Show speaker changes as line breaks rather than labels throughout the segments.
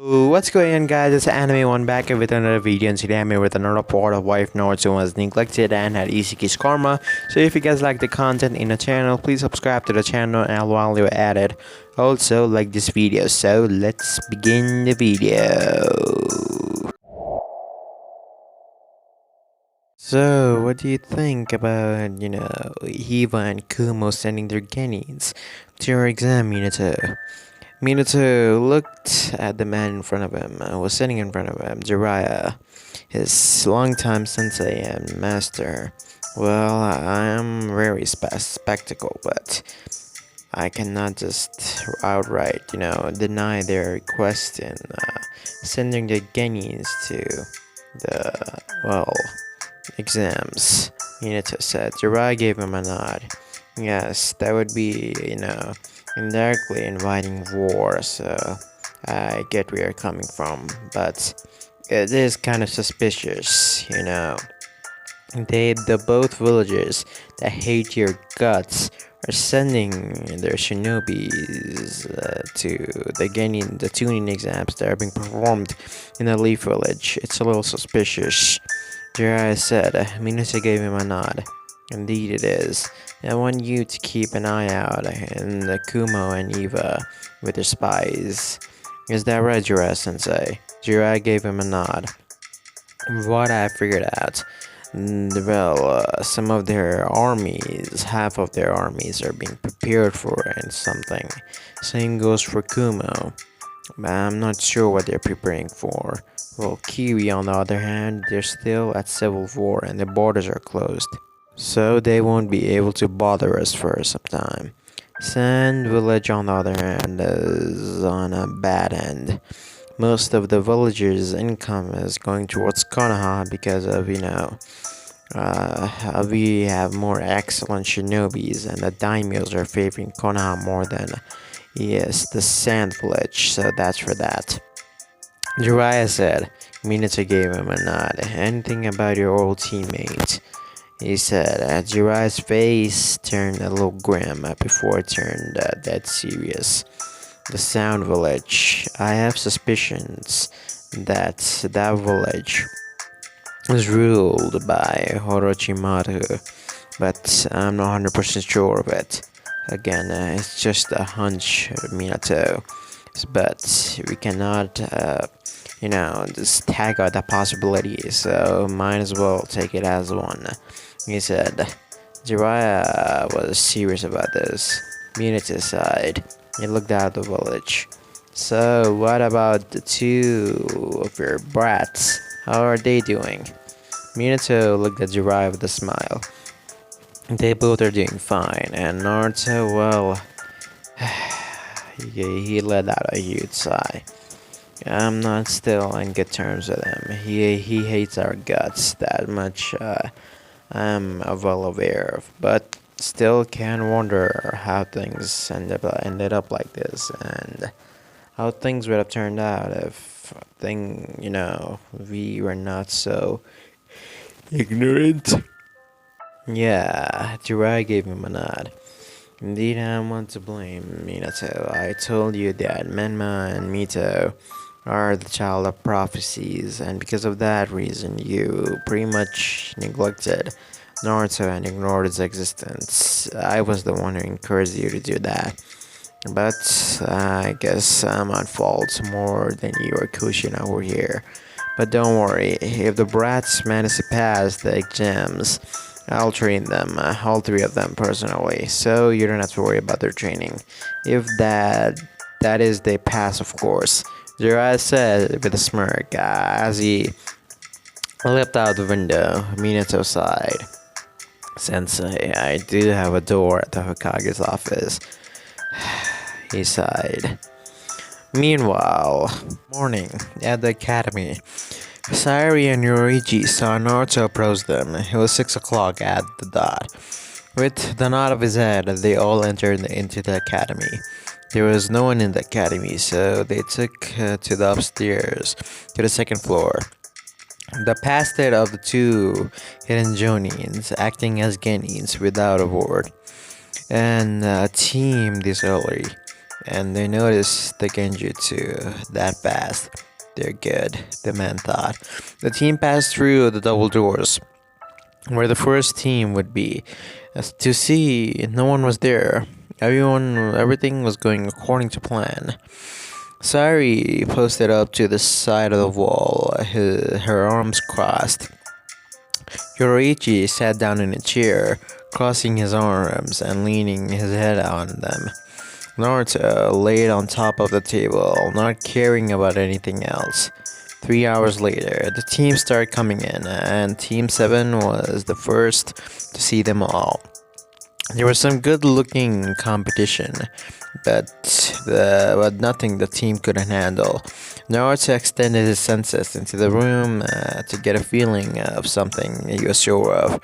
What's going on, guys? It's Anime1 back with another video, and today I'm here with another part of why If Naruto was neglected and had Isshiki's karma. So if you guys like the content in the channel, please subscribe to the channel and while you're at it, also like this video. So let's begin the video. So what do you think about, Hiva and Kumo sending their Genins to your exam, Minato? Minato looked at the man in front of him, was sitting in front of him, Jiraiya, his longtime sensei and master. Well, I am very spectacle, but I cannot just outright, deny their request in sending the Genins to the, exams. Minato said. Jiraiya gave him a nod. Yes, that would be, indirectly inviting war, so I get where you're coming from, but it is kind of suspicious, the both villagers that hate your guts are sending their shinobis to the tuning exams that are being performed in the Leaf Village. It's a little suspicious, Jiraiya said. Minato gave him a nod. Indeed it is. I want you to keep an eye out in the Kumo and Eva with their spies. Is that right, Jiraiya-sensei? Jiraiya gave him a nod. What I figured out, some of their armies, half of their armies are being prepared for something. Same goes for Kumo. But I'm not sure what they're preparing for. Well, Kiwi on the other hand, they're still at civil war and the borders are closed, so they won't be able to bother us for some time. Sand Village, on the other hand, is on a bad end. Most of the villagers' income is going towards Konoha because of, we have more excellent shinobis, and the daimyos are favoring Konoha more than, the Sand Village, so that's for that. Jiraiya said. Minato gave him a nod. Anything about your old teammate? He said. Jiraiya's face turned a little grim before it turned dead serious. The Sound Village. I have suspicions that village is ruled by Orochimaru, but I'm not 100% sure of it. Again, it's just a hunch, Minato. But we cannot, just tag out that possibility, so might as well take it as one. He said. Jiraiya was serious about this. Minato sighed. He looked out the village. So, what about the two of your brats? How are they doing? Minato looked at Jiraiya with a smile. They both are doing fine, and Naruto, well, he let out a huge sigh. I'm not still in good terms with him. He hates our guts that much. I'm well aware of, but still can wonder how things ended up like this, and how things would have turned out if we were not so ignorant. Yeah, Jiraiya gave him a nod. Indeed, I'm one to blame, Minato. I told you that Menma and Mito are the child of prophecies, and because of that reason, you pretty much neglected Naruto and ignored his existence. I was the one who encouraged you to do that, but I guess I'm at fault more than you or Kushina were here. But don't worry, if the brats manage to pass the exams, I'll train them, all three of them personally, so you don't have to worry about their training. If that is they pass, of course, Jiraiya said with a smirk as he leapt out the window. Minato sighed. Sensei, I do have a door at the Hokage's office. He sighed. Meanwhile, morning at the academy. Sayori and Yoruichi saw Naruto approach them. It was 6 o'clock at the dot. With the nod of his head, they all entered into the academy. There was no one in the academy, so they took to the upstairs, to the second floor. The pastor of the two hidden Jonins, acting as Genins without a word, and team this early, and they noticed the Genjutsu that fast. they're good, the man thought. The team passed through the double doors, where the first team would be. As to see, no one was there. Everything was going according to plan. Sari posted up to the side of the wall, her arms crossed. Yoroichi sat down in a chair, crossing his arms and leaning his head on them. Naruto laid on top of the table, not caring about anything else. 3 hours later, the team started coming in, and Team 7 was the first to see them all. There was some good-looking competition, but nothing the team couldn't handle. Naruto extended his senses into the room to get a feeling of something he was sure of.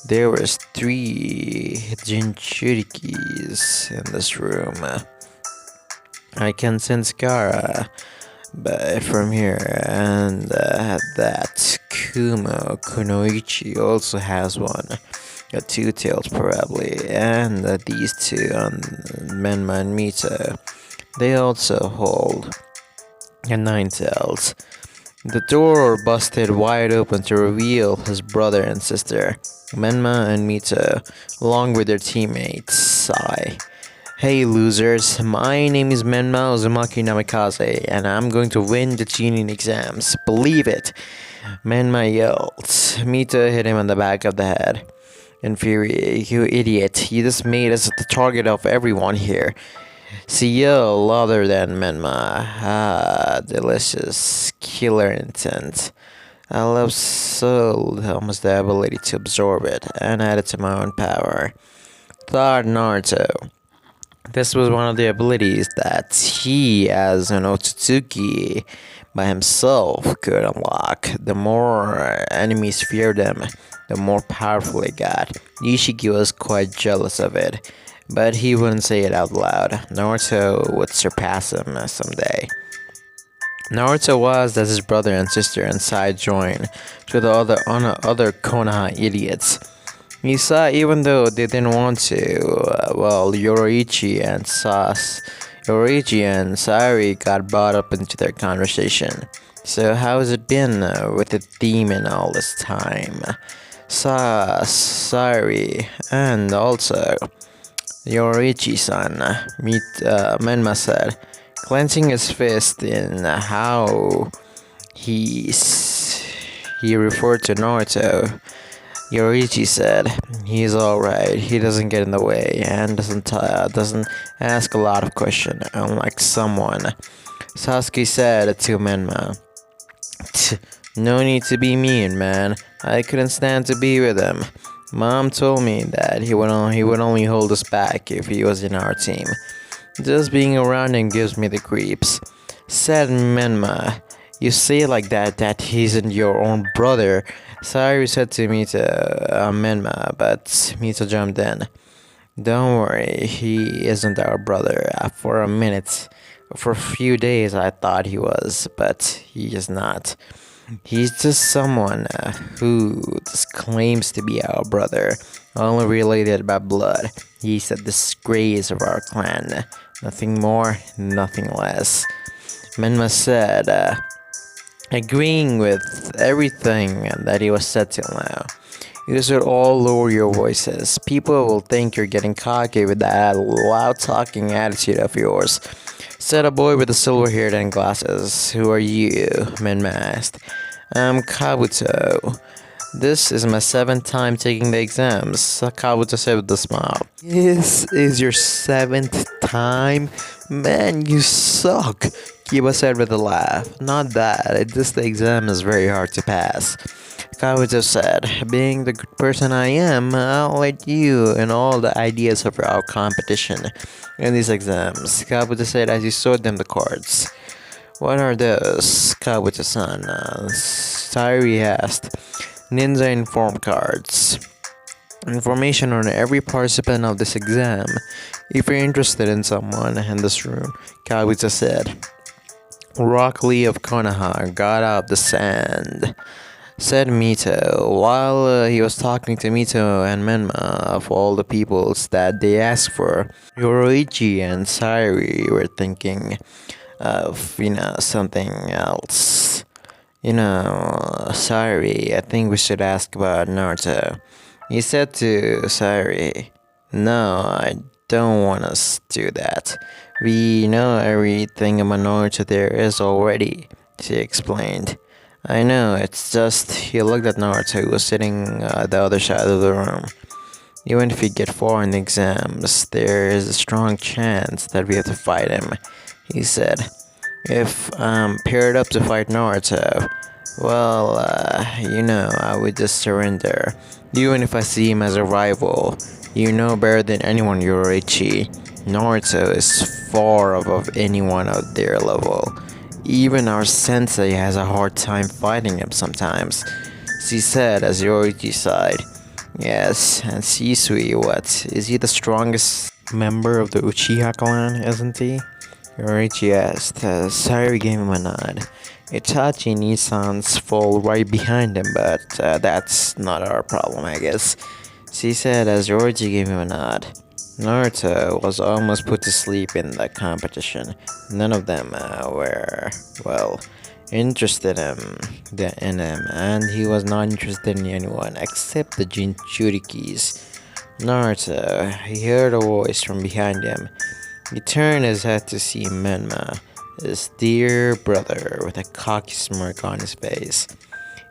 There was 3 Jinchurikis in this room. I can sense Gaara from here, and that Kumo Kunoichi also has one. A 2-tailed probably, and these two on Menma and Mito, they also hold a 9-tailed. The door busted wide open to reveal his brother and sister, Menma and Mito, along with their teammates, Sai. Hey losers, my name is Menma Uzumaki Namikaze, and I'm going to win the Chunin exams. Believe it! Menma yelled. Mito hit him on the back of the head. Infuriated, you idiot, you just made us the target of everyone here. See, yell louder than Menma. Ah, delicious, killer intent. I love so almost the ability to absorb it and add it to my own power. Thought Naruto. This was one of the abilities that he, as an Otsutsuki by himself, could unlock. The more enemies feared him, the more powerful he got. Isshiki was quite jealous of it, but he wouldn't say it out loud. Naruto would surpass him someday. Naruto was as his brother and sister and Sai joined to the other Konoha idiots. He saw even though they didn't want to, Yoroichi and Sari got brought up into their conversation. So how's it been with the demon all this time? Sari, and also Yoroichi-san, Menma said, clenching his fist in how he referred to Naruto. Yoriichi said, he's alright, he doesn't get in the way, and doesn't ask a lot of questions, unlike someone. Sasuke said to Menma, no need to be mean, man. I couldn't stand to be with him. Mom told me that he would only hold us back if he was in our team. Just being around him gives me the creeps. Said Menma, you say like that he isn't your own brother. Sari said to Menma, but Mito jumped in. Don't worry, he isn't our brother. For a few days I thought he was, but he is not. He's just someone who just claims to be our brother, only related by blood. He's a disgrace of our clan. Nothing more, nothing less. Menma said, agreeing with everything that he was said till now. You should all lower your voices. People will think you're getting cocky with that loud-talking attitude of yours. Said a boy with the silver hair and glasses. Who are you? Menma asked. I'm Kabuto. This is my 7th time taking the exams, Kabuto said with a smile. This is your 7th time? Man, you suck, Kiba said with a laugh. Not that, just the exam is very hard to pass. Kabuto said, being the good person I am, I'll let you and all the ideas of our competition in these exams, Kabuto said as he showed them the cards. What are those, Kabuto-san? Sari asked. Ninja inform cards. Information on every participant of this exam. If you're interested in someone in this room, Kabuto said. Rock Lee of Konoha got out the sand, said Mito, while he was talking to Mito and Menma of all the peoples that they asked for. Yoroichi and Sari were thinking, of, something else. Sorry, I think we should ask about Naruto. He said to Sari, no, I don't want us to do that. We know everything about Naruto there is already, she explained. I know, it's just he looked at Naruto who was sitting the other side of the room. Even if we get far in the exams, there is a strong chance that we have to fight him, he said. If I'm paired up to fight Naruto, well, I would just surrender. Even if I see him as a rival, you know better than anyone, Yorichi. Naruto is far above anyone at their level. Even our sensei has a hard time fighting him sometimes, she said as Yorichi sighed. Yes, and Shisui, what? Is he the strongest member of the Uchiha clan, isn't he? Yorichi asked. Sayuri gave him a nod. Itachi and Nissan's fall right behind him, but that's not our problem, I guess. She said as Yorichi gave him a nod. Naruto was almost put to sleep in the competition. None of them were, well, interested in him, and he was not interested in anyone except the Jinchurikis. Naruto, he heard a voice from behind him. He turned his head to see Menma, his dear brother, with a cocky smirk on his face.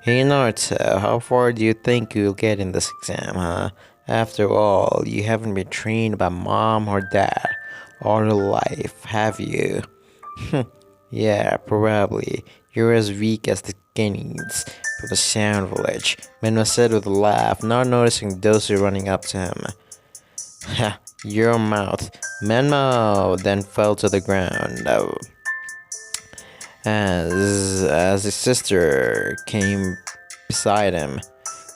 Hey Naruto, how far do you think you'll get in this exam, huh? After all, you haven't been trained by mom or dad all your life, have you? Yeah, probably. You're as weak as the Guineas from the Sound Village, Menma said with a laugh, not noticing Dosu running up to him. Ha, your mouth. Menma then fell to the ground as his sister came beside him.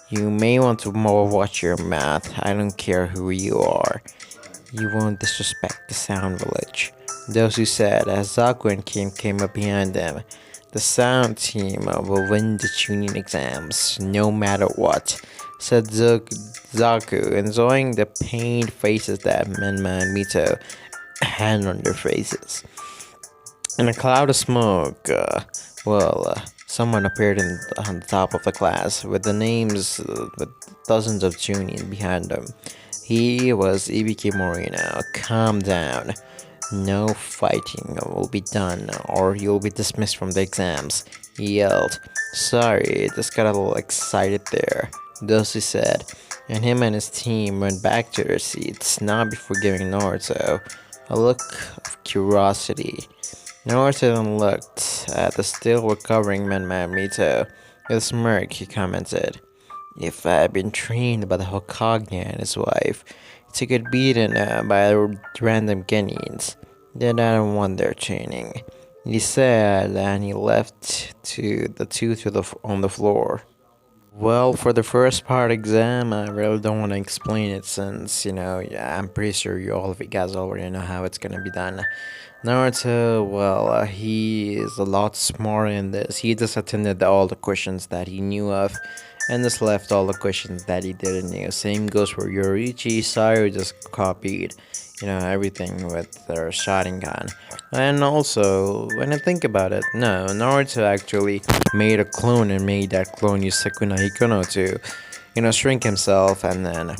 You may want to more watch your mouth. I don't care who you are. You won't disrespect the Sound Village. Dosu said as Zaku and Kim came up behind them. The Sound team will win the Chunin exams, no matter what, said Zaku, enjoying the pained faces that Menma and Mito had on their faces. In a cloud of smoke, someone appeared on the top of the class with the names with dozens of Chunin behind them. He was Ibiki Morino. Calm down. No fighting will be done, or you'll be dismissed from the exams, he yelled. Sorry, just got a little excited there, Dosu said, and him and his team went back to their seats, not before giving Naruto a look of curiosity. Naruto then looked at the still recovering Menma Mito. With a smirk, he commented, if I had been trained by the Hokage and his wife to get beaten by random Genians, then I don't want their training, he said, and he left to the two on the floor. Well, for the first part exam, I really don't want to explain it since, yeah, I'm pretty sure all of you guys already know how it's gonna be done. Naruto, he is a lot smarter in this. He just attended all the questions that he knew of, and just left all the questions that he didn't know. Same goes for Yorichi. Sayu just copied, everything with their Sharingan. And also, when I think about it, no, Naruto actually made a clone and made that clone use Sakuna Hikono to, shrink himself and then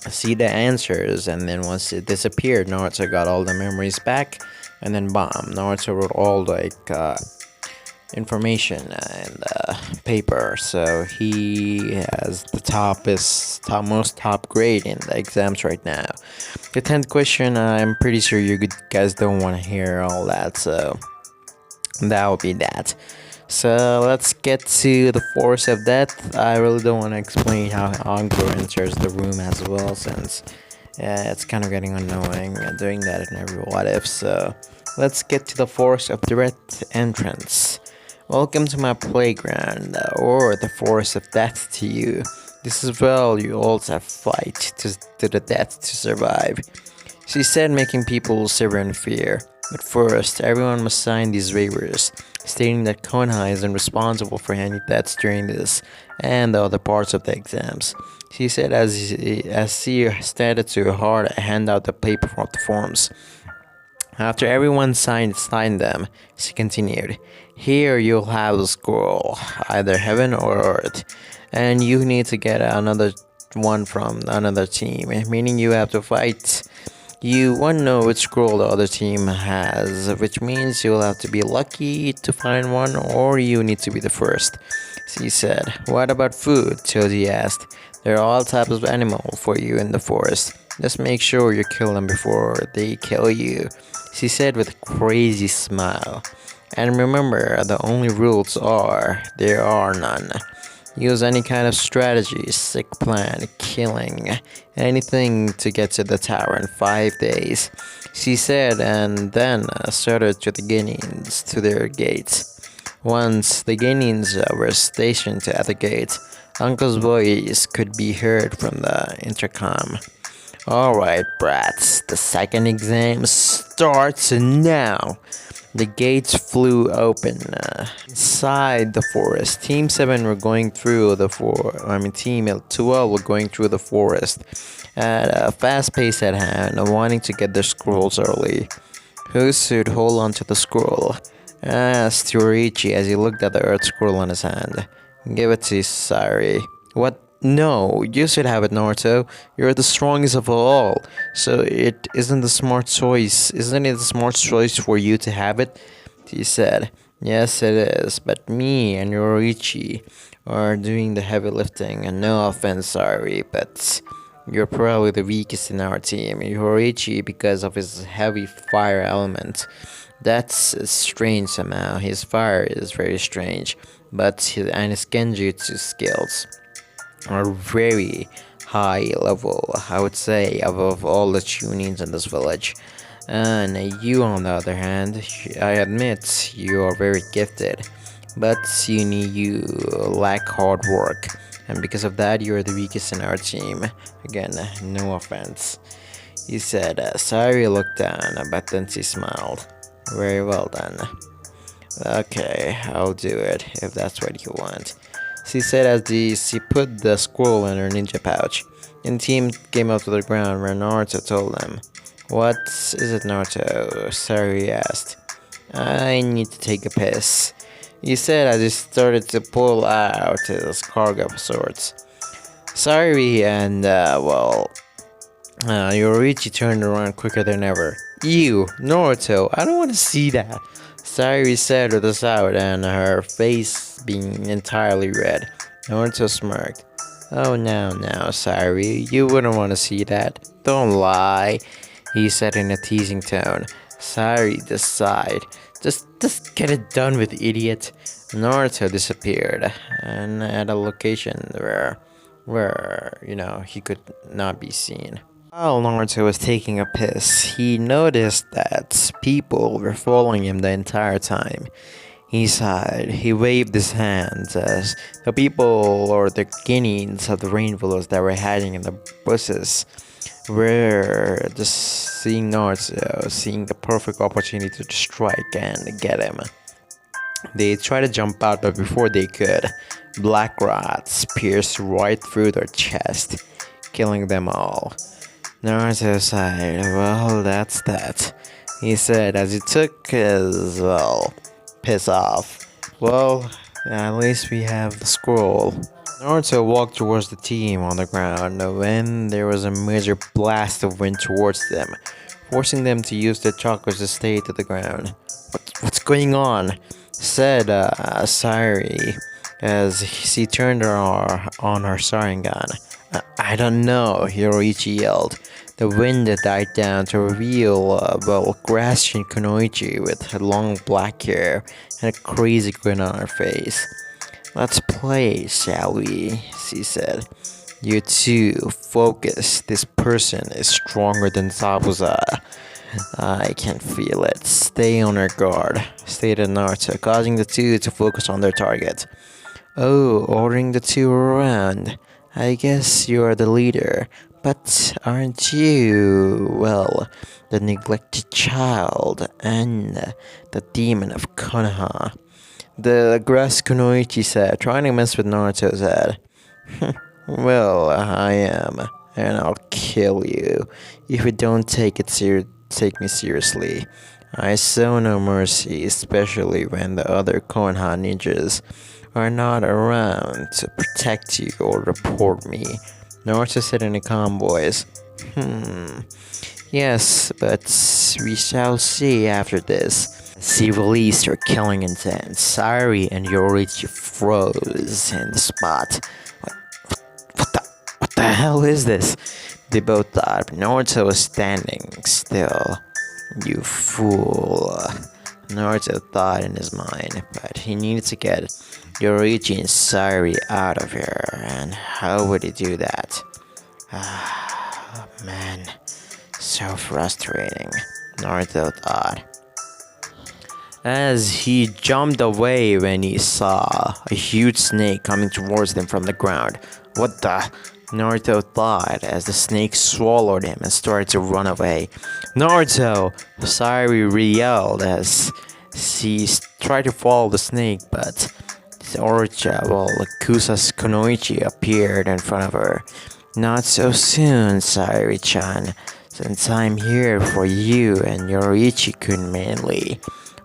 see the answers, and then once it disappeared, Naruto got all the memories back, and then bomb. Naruto wrote all information in the paper, so he has the most top grade in the exams right now. The 10th question, I'm pretty sure you guys don't want to hear all that, so that will be that. So let's get to the force of death. I really don't want to explain how Anglo enters the room as well, since it's kind of getting annoying doing that in every what if. So let's get to the force of direct entrance. Welcome to my playground, or the force of death to you. This is where you also fight to the death to survive, she said, making people shiver in fear. But first, everyone must sign these waivers, stating that Konoha isn't responsible for any deaths during this and the other parts of the exams. She said as she started to hand out the paper of the forms. After everyone signed them, she continued, "Here you'll have the scroll, either heaven or earth, and you need to get another one from another team, meaning you have to fight. You won't know which scroll the other team has, which means you'll have to be lucky to find one, or you need to be the first." She said. "What about food?" Choji asked. "There are all types of animal for you in the forest. Just make sure you kill them before they kill you," she said with a crazy smile. "And remember, the only rules are there are none. Use any kind of strategy, sick plan, killing, anything to get to the tower in 5 days," she said, and then started to the Guineans to their gates. Once the Guineans were stationed at the gate, Uncle's voice could be heard from the intercom. "Alright, brats, the second exam starts now." The gates flew open. Inside the forest, Team 7 were going through Team 12 were going through the forest at a fast pace at hand, wanting to get their scrolls early. "Who should hold on to the scroll?" asked Yoriichi as he looked at the earth scroll in his hand. "Give it to Sari." "What? No, you should have it, Naruto. You're the strongest of all. So it isn't the smart choice. Isn't it the smart choice for you to have it?" he said. "Yes, it is. But me and Yoriichi are doing the heavy lifting. And no offense, Sari, but you're probably the weakest in our team. Yoriichi because of his heavy fire element. That's strange somehow. His fire is very strange, but his genjutsu skills are very high level, I would say, above all the tunings in this village. And you, on the other hand, I admit you are very gifted, but you lack hard work, and because of that, you are the weakest in our team. Again, no offense," he said. Sari looked down, but then she smiled. "Very well then. Okay, I'll do it if that's what you want," she said as she put the scroll in her ninja pouch. And the team came up to the ground where Naruto told them. "What is it, Naruto?" Sari asked. "I need to take a piss," he said as he started to pull out his cargo of sorts. Sari and, Yoriichi turned around quicker than ever. "Ew, Naruto, I don't want to see that," Sari said with a shout and her face being entirely red. Naruto smirked. "Oh, now, Sari, you wouldn't want to see that. Don't lie," he said in a teasing tone. Sari just sighed. Just get it done with, idiot." Naruto disappeared, and at a location where he could not be seen. While Naruto was taking a piss, he noticed that people were following him the entire time. He sighed. He waved his hands as the people, or the Guineans of the rainbows that were hiding in the bushes, were just seeing Naruto, seeing the perfect opportunity to strike and get him. They tried to jump out, but before they could, black rods pierced right through their chest, killing them all. Naruto sighed. "Well, that's that," he said as he took his, piss off. "Well, at least we have the scroll." Naruto walked towards the team on the ground when there was a major blast of wind towards them, forcing them to use their chakras to stay to the ground. What's going on?" said Sari as she turned on her Sharingan. I don't know," Hiroichi yelled. The wind died down to reveal Gracian Kunoichi with her long black hair and a crazy grin on her face. "Let's play, shall we?" she said. "You two, focus. This person is stronger than Zabuza. I can feel it. Stay on your guard," stated Naruto, causing the two to focus on their target. "Oh, ordering the two around. I guess you are the leader, but aren't you, the neglected child and the demon of Konoha?" The grass Kunoichi said, trying to mess with Naruto's head. "Well, I am, and I'll kill you if you don't take it take me seriously. I show no mercy, especially when the other Konoha ninjas are not around to protect you or report me. Naruto said in a calm voice. Yes, but we shall see after this. She released her killing intent. Sari and Yorichi froze in the spot. What the hell is this? They both thought Naruto was standing still. You fool. Naruto thought in his mind, but he needed to get Yorichi and Sari out of here. And how would he do that? Ah, man. So frustrating, Naruto thought. As he jumped away when he saw a huge snake coming towards them from the ground. What the? Naruto thought as the snake swallowed him and started to run away. Naruto! Sari yelled as she tried to follow the snake, but Kusa's Kunoichi appeared in front of her. Not so soon, Sari-chan, since I'm here for you and Yorichi-kun mainly.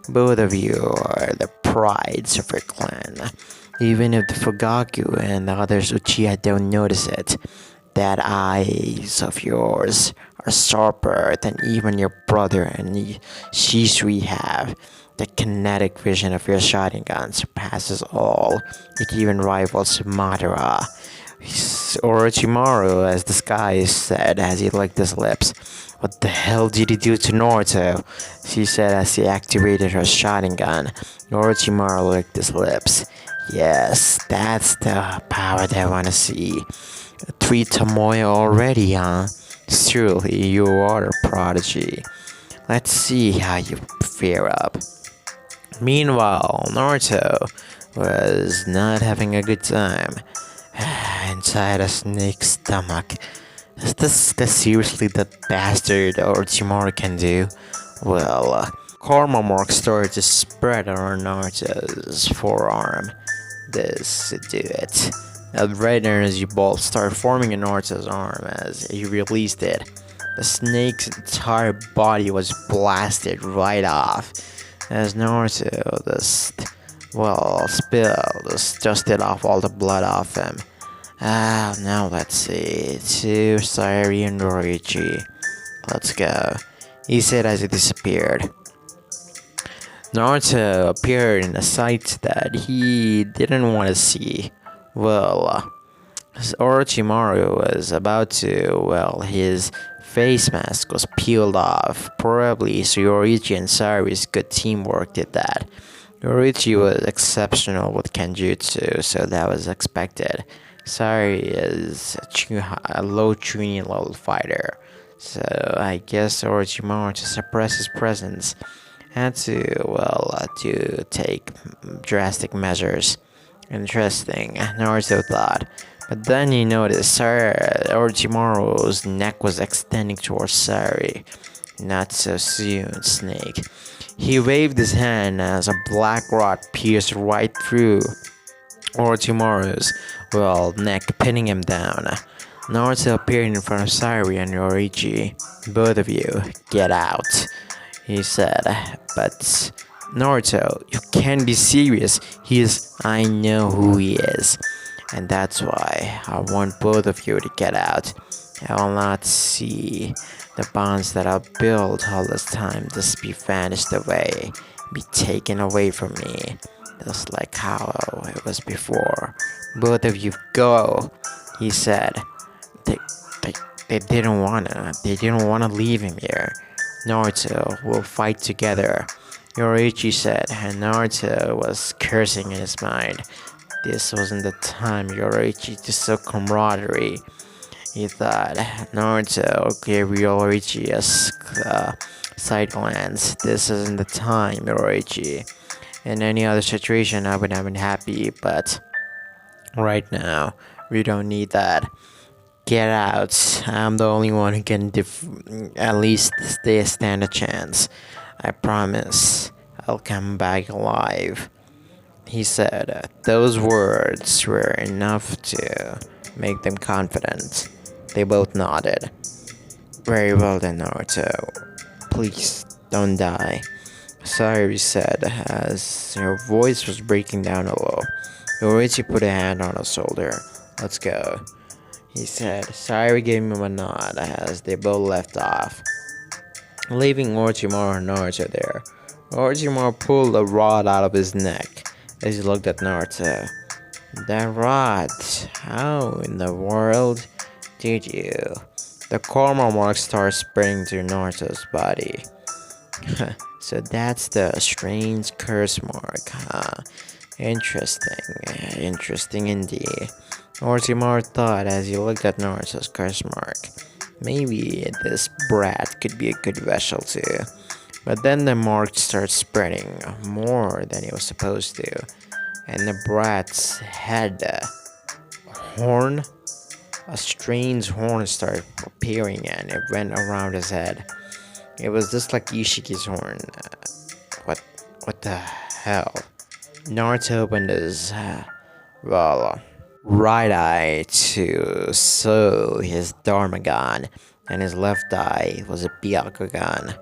Both of you are the prides of your clan. Even if the Fugaku and the others Uchiha don't notice it, that eyes of yours are sharper than even your brother and Shisui have. The kinetic vision of your Sharingan surpasses all. It even rivals Madara. Orochimaru, as the sky said as he licked his lips. What the hell did he do to Naruto? She said as she activated her Sharingan. Orochimaru licked his lips. Yes, that's the power that I want to see. 3 Tomoe already, huh? Surely you are a prodigy. Let's see how you fare up. Meanwhile, Naruto was not having a good time. Inside a snake's stomach. Is this seriously the bastard Orochimaru can do? Well, karma marks started to spread around Naruto's forearm. This should do it. A red energy bolt started forming in Naruto's arm as he released it. The snake's entire body was blasted right off as Naruto dusted off all the blood off him. Now let's see. To Sayori and Yorichi. Let's go. He said as he disappeared. Naruto appeared in a sight that he didn't want to see. Well, Orochimaru was about to, his face mask was peeled off. Probably Yorichi and Sayori's good teamwork did that. Yorichi was exceptional with Kenjutsu, so that was expected. Sayori is a low Chunin level fighter, so I guess Orochimaru, to suppress his presence, had to take drastic measures. Interesting, Naruto thought. But then he noticed Orochimaru's neck was extending towards Sayori. Not so soon, Snake. He waved his hand as a black rod pierced right through Orochimaru's neck, pinning him down. Naruto appeared in front of Sayori and Yorichi. Both of you, get out, he said. But Naruto, you can't be serious. I know who he is. And that's why I want both of you to get out. I will not see the bonds that I've built all this time just be vanished away, be taken away from me, just like how it was before. Both of you go, he said. They didn't wanna leave him here. Naruto will fight together, Yorichi said, and Naruto was cursing in his mind. This wasn't the time Yorichi to show camaraderie. He thought. Naruto gave Yorichi a side glance. This isn't the time, Yorichi. In any other situation, I would have been happy, but right now, we don't need that. Get out. I'm the only one who can at least stand a chance. I promise I'll come back alive, he said. Those words were enough to make them confident. They both nodded. Very well then, Naruto. please don't die. Sayuri said as her voice was breaking down a little. Yoichi put a hand on her shoulder. Let's go, he said. Sayuri gave him a nod as they both left off, leaving Orochimaru and Naruto there. Orochimaru pulled a rod out of his neck as he looked at Naruto. That rod, how in the world did you? The karma mark starts spreading to Naruto's body. So that's the strange curse mark, huh? Interesting indeed. Orochimaru thought as he looked at Naruto's curse mark. Maybe this brat could be a good vessel too. But then the mark started spreading more than it was supposed to. And the brat's head, horn, a strange horn started appearing and it went around his head. It was just like Isshiki's horn. What the hell? Naruto opened his, right eye to show his Dharmagon, and his left eye was a Byakugan.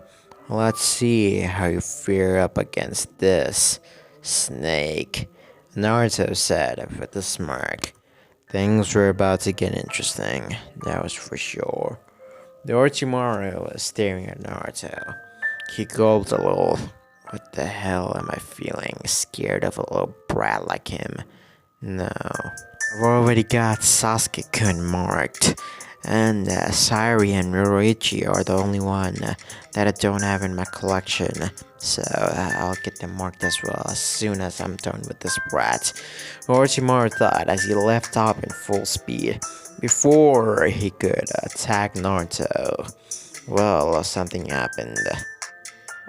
Let's see how you fare up against this, Snake, Naruto said with a smirk. Things were about to get interesting, that was for sure. The Orochimaru was staring at Naruto. He gulped a little. What the hell am I feeling? Scared of a little brat like him? No. I've already got Sasuke-kun marked. And Sayuri and Yoruichi are the only one that I don't have in my collection. So I'll get them marked as well as soon as I'm done with this brat. Orochimaru thought as he left off in full speed before he could attack Naruto. Well, something happened.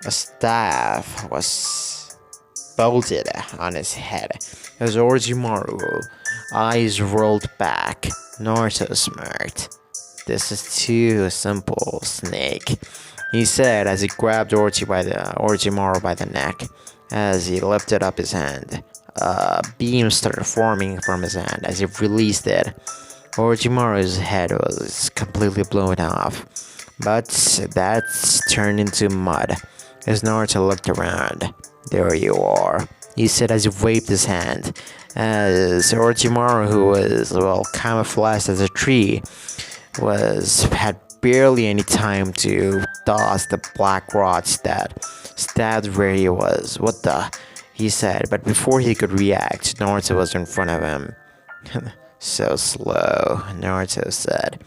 A staff was bolted on his head as Orochimaru eyes rolled back. Naruto smirked. This is too simple, Snake, he said as he grabbed Orochimaru by the neck. As he lifted up his hand, a beam started forming from his hand. As he released it, Orochimaru's head was completely blown off, but that's turned into mud. As Naruto looked around, there you are, he said as he waved his hand. As Orochimaru, who was camouflaged as a tree, had barely any time to dodge the black rods that stabbed where he was. What the? He said, but before he could react, Naruto was in front of him. So slow, Naruto said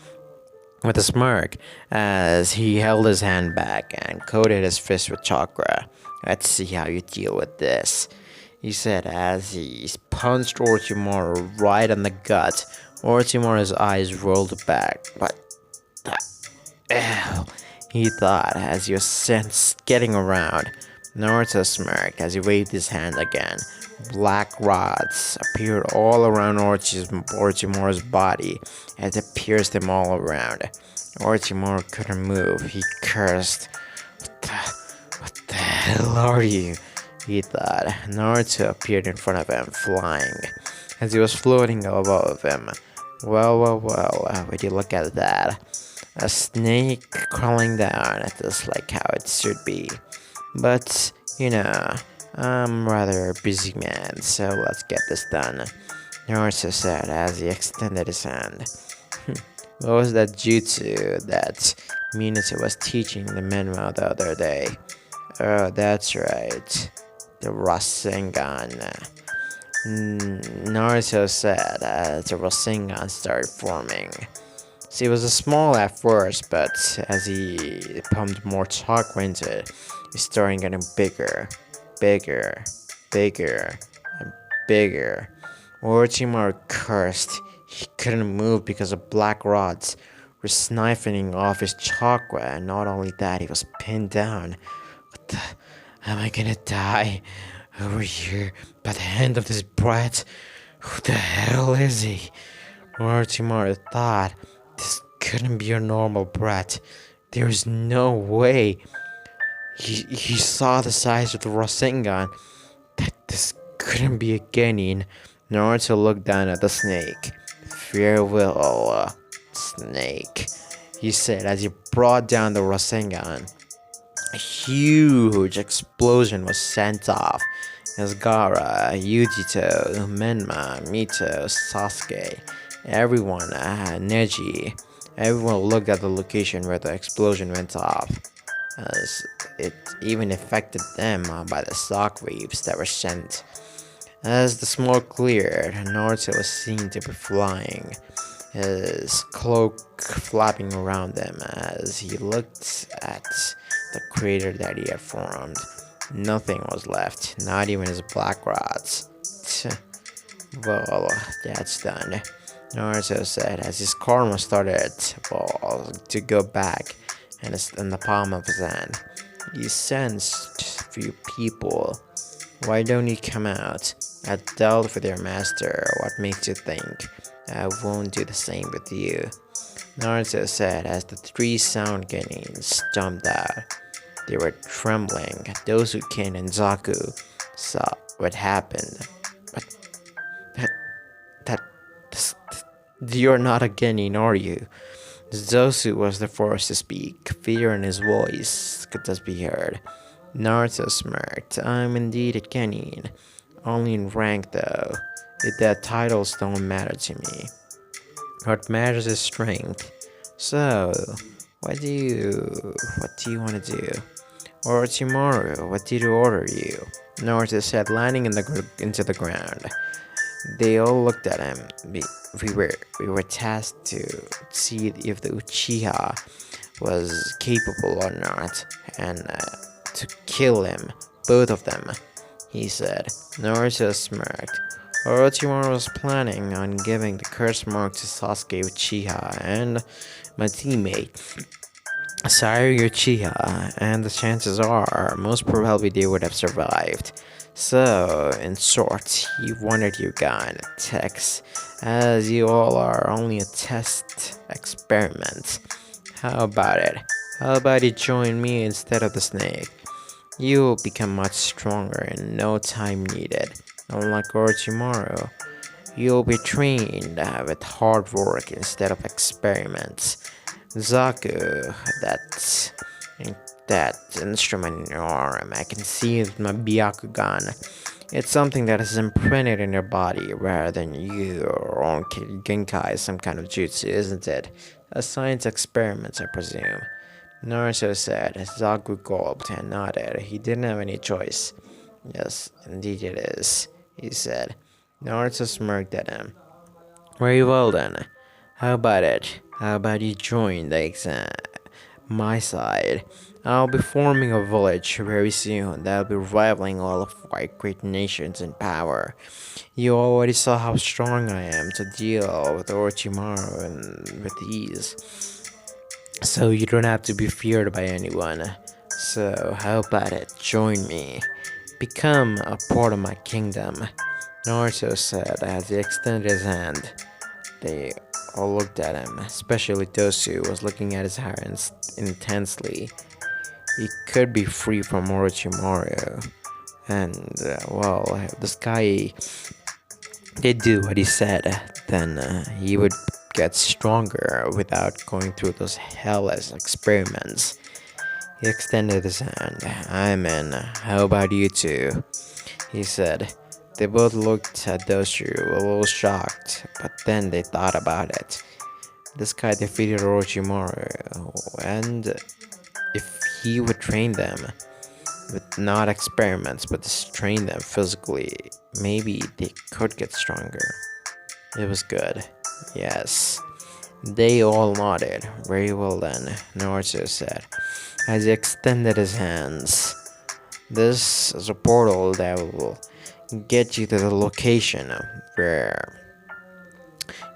with a smirk as he held his hand back and coated his fist with chakra. Let's see how you deal with this, he said as he punched Orochimaru right in the gut. Orochimaru's eyes rolled back. What the hell? He thought as he was sensed getting around. Naruto smirked as he waved his hand again. Black rods appeared all around Orochimaru's body as it pierced him all around. Orochimaru couldn't move. He cursed. What the hell are you? He thought. Naruto appeared in front of him, flying. As he was floating above him. Well, would you look at that? A snake crawling down, just like how it should be. But, I'm rather a busy man, so let's get this done, Naruto said as he extended his hand. What was that jutsu that Minato was teaching the Menma the other day? Oh, that's right. The Rasengan. Naruto said as the Rasengan started forming. See, it was small at first, but as he pumped more chakra into it, it started getting bigger, and bigger. Orochimaru cursed. He couldn't move because the black rods were siphoning off his chakra, and not only that, he was pinned down. What the? Am I gonna die over here by the hand of this brat? Who the hell is he? Orochimaru thought. This couldn't be a normal brat. There's no way. He saw the size of the Rasengan. That this couldn't be a genin. Naruto looked down at the snake. Farewell, snake, he said as he brought down the Rasengan. A huge explosion was sent off as Gaara, Yujito, Menma, Mito, Sasuke, everyone, Neji, everyone looked at the location where the explosion went off, as it even affected them by the shock waves that were sent. As the smoke cleared, Naruto was seen to be flying, his cloak flapping around him as he looked at the crater that he had formed. Nothing was left, not even his black rods. Well, that's done, Naruto said as his karma started to go back in the palm of his hand. He sensed few people. Why don't you come out? I dealt with your master. What makes you think I won't do the same with you? Naruto said as the three sound Genins jumped out. They were trembling. Dosuken and Zaku saw what happened. But that, you're not a Genin, are you? Zosu was the first to speak. Fear in his voice could just be heard. Naruto smirked. I'm indeed a Genin. Only in rank though. The titles don't matter to me. What matters is strength. So, what do you want to do? Orochimaru, what did he order you? Naruto said, landing into the ground. They all looked at him. We were tasked to see if the Uchiha was capable or not, and to kill him, both of them, he said. Naruto smirked. Orochimaru was planning on giving the curse mark to Sasuke Uchiha and my teammate, Sire Uchiha, and the chances are most probably they would have survived. So, in short, he wanted you gone, Tex, as you all are only a test experiment. How about it? How about you join me instead of the snake? You will become much stronger in no time needed. Unlike Orochimaru, you will be trained with hard work instead of experiments. Zaku, that instrument in your arm, I can see it with my Byakugan. It's something that is imprinted in your body rather than your own Genkai, some kind of jutsu, isn't it? A science experiment, I presume. Naruto said. Zaku gulped and nodded. He didn't have any choice. Yes, indeed it is, he said. Naruto smirked at him. Very well then. How about it? How about you join the exam? My side. I'll be forming a village very soon that'll be rivaling all of white great nations in power. You already saw how strong I am to deal with Orochimaru and with ease. So you don't have to be feared by anyone. So how about it? Join me. Become a part of my kingdom. Naruto said as he extended his hand. They all looked at him, especially Dosu was looking at his hands intensely. He could be free from Orochimaru. And, well, if this guy did do what he said, then he would get stronger without going through those hellish experiments. He extended his hand. I'm in. How about you two? He said. They both looked at Dosu a little shocked, but then they thought about it. This guy defeated Orochimaru, and if he would train them with not experiments but just train them physically, maybe they could get stronger. It was good. Yes. They all nodded. Very well then, Naruto said, as he extended his hands. This is a portal that will get you to the location where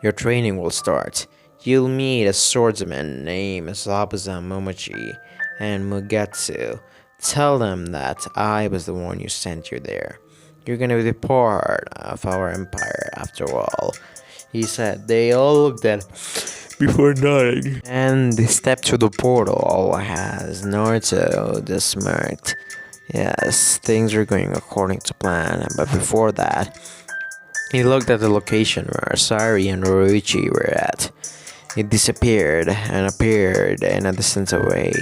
your training will start. You'll meet a swordsman named Zabuza Momochi and Mugetsu. Tell them that I was the one who sent you there. You're gonna be part of our empire after all, he said. They all looked at before nodding, and they stepped through the portal as Naruto just smirked. Yes, things were going according to plan, but before that, he looked at the location where Sari and Orochi were at. He disappeared and appeared in a distance away.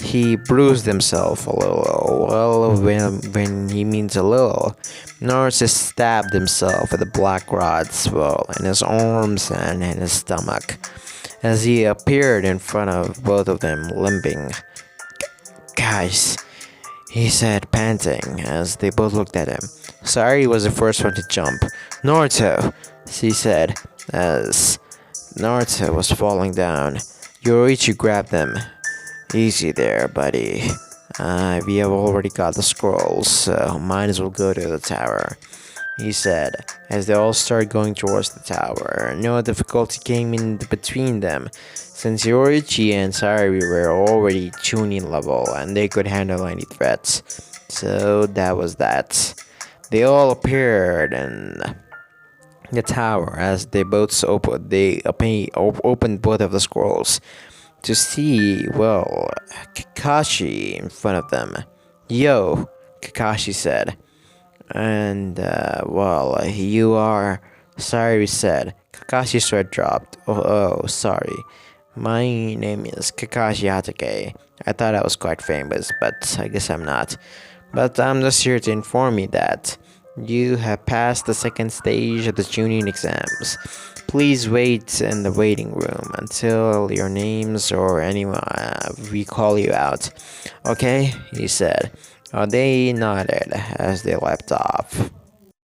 He bruised himself a little. Well, when he means a little, Naruto stabbed himself with a black rod swell in his arms and in his stomach. As he appeared in front of both of them, limping. Guys, he said, panting, as they both looked at him. Sari was the first one to jump. Naruto, she said, as Naruto was falling down. Yoichi grabbed them. Easy there, buddy. We have already got the scrolls, so might as well go to the tower, he said, as they all started going towards the tower. No difficulty came in between them, since Yoichi and Sari were already Chunin level and they could handle any threats. So that was that. They all appeared in the tower as opened both of the scrolls to see, well, Kakashi in front of them. Yo, Kakashi said. And, well, you are. Sorry, said. Kakashi's sword dropped. Sorry. My name is Kakashi Hatake. I thought I was quite famous, but I guess I'm not. But I'm just here to inform you that you have passed the second stage of the Chunin exams. Please wait in the waiting room until your names or anyone we call you out. Okay? He said. They nodded as they left off.